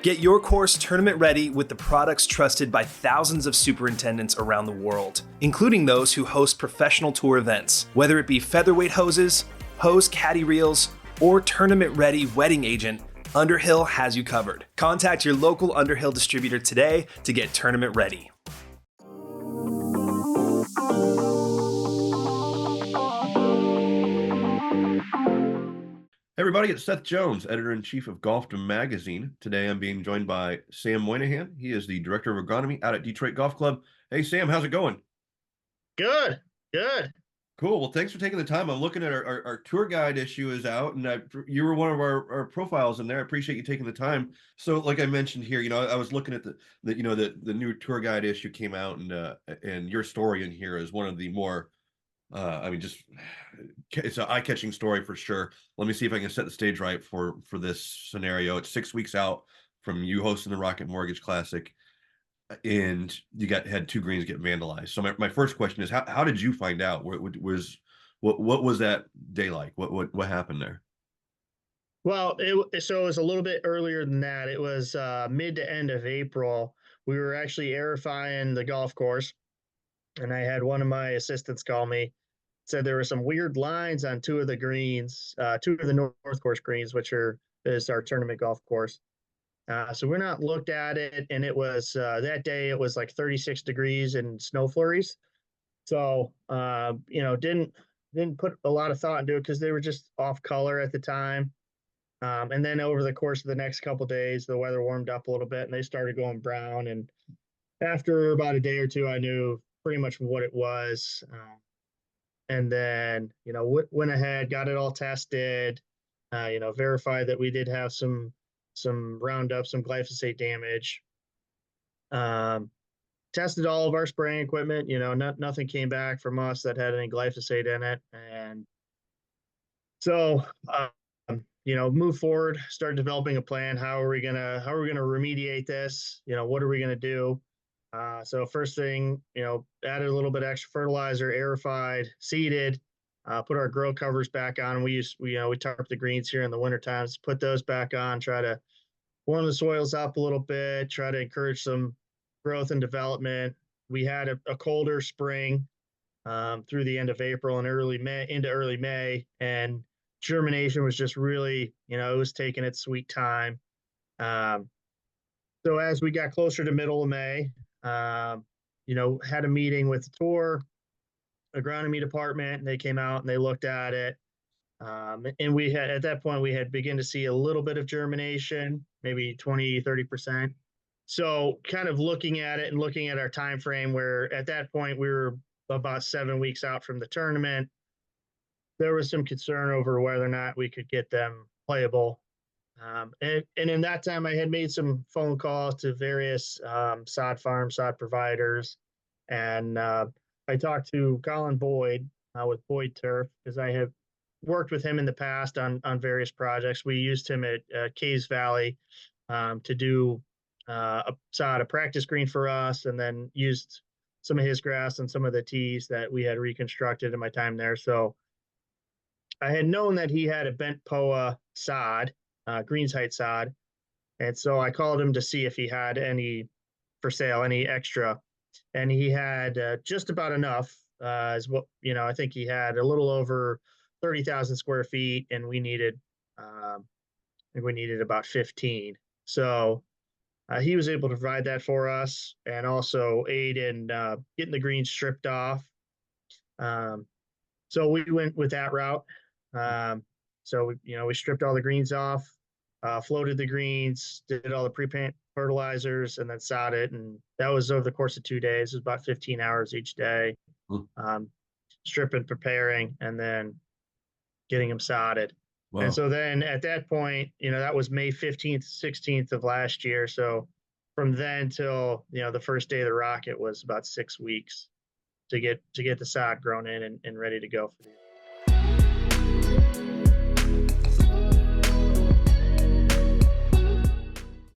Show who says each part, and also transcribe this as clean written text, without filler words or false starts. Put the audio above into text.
Speaker 1: Get your course tournament ready with the products trusted by thousands of superintendents around the world, including those who host professional tour events. Whether it be featherweight hoses, hose caddy reels, or tournament-ready wedding agent, Underhill has you covered. Contact your local Underhill distributor today to get tournament ready.
Speaker 2: Hey everybody, it's Seth Jones, editor-in-chief of Golfdom Magazine. Today I'm being joined by Sam Moynihan. He is the director of agronomy out at Detroit Golf Club. Hey Sam, how's it going?
Speaker 3: Good.
Speaker 2: Cool. Well, thanks for taking the time. I'm looking at our tour guide issue is out, and you were one of our profiles in there. I appreciate you taking the time. So, like I mentioned here, I was looking at the new tour guide issue came out, and your story in here is one of the more it's an eye-catching story for sure. Let me see if I can set the stage right for this scenario. It's 6 weeks out from you hosting the Rocket Mortgage Classic, and you had two greens get vandalized. So my first question is, how did you find out? What was that day like? What happened there?
Speaker 3: Well, it was a little bit earlier than that. It was mid to end of April. We were actually aerifying the golf course, and I had one of my assistants call me. Said there were some weird lines on two of the greens, two of the North Course greens, which is our tournament golf course. So we're not looked at it, and it was that day it was like 36 degrees and snow flurries. So didn't put a lot of thought into it because they were just off color at the time. And then over the course of the next couple of days, the weather warmed up a little bit, and they started going brown. And after about a day or two, I knew pretty much what it was. And then, went ahead, got it all tested, verified that we did have some Roundup, some glyphosate damage. Tested all of our spraying equipment, nothing came back from us that had any glyphosate in it. And so, move forward, start developing a plan. How are we gonna remediate this? What are we gonna do? So first thing, added a little bit extra fertilizer, aerified, seeded, put our grow covers back on. We tarp the greens here in the winter times, put those back on, try to warm the soils up a little bit, try to encourage some growth and development. We had a colder spring through the end of April and into early May, and germination was just really, it was taking its sweet time. So as we got closer to middle of May, had a meeting with the tour agronomy department, and they came out and they looked at it. And we had, at that point, we had begun to see a little bit of germination, maybe 20-30%. So kind of looking at it and looking at our time frame, where at that point we were about 7 weeks out from the tournament, there was some concern over whether or not we could get them playable. And in that time, I had made some phone calls to various sod farms, sod providers, and I talked to Colin Boyd with Boyd Turf, because I have worked with him in the past on various projects. We used him at Caves Valley to do a practice green for us, and then used some of his grass and some of the tees that we had reconstructed in my time there. So I had known that he had a bent POA sod, Greens Height sod. And so I called him to see if he had any for sale, any extra. And he had just about enough as what, I think he had a little over 30,000 square feet, and we needed about 15. So he was able to provide that for us, and also aid in getting the greens stripped off. So we went with that route. So we stripped all the greens off, floated the greens, did all the pre-plant fertilizers, and then sod it. And that was over the course of 2 days. It was about 15 hours each day, stripping, preparing, and then getting them sodded. Wow. And so then at that point, that was May 15th, 16th of last year. So from then till, the first day of the Rocket was about 6 weeks to get the sod grown in and ready to go for the year.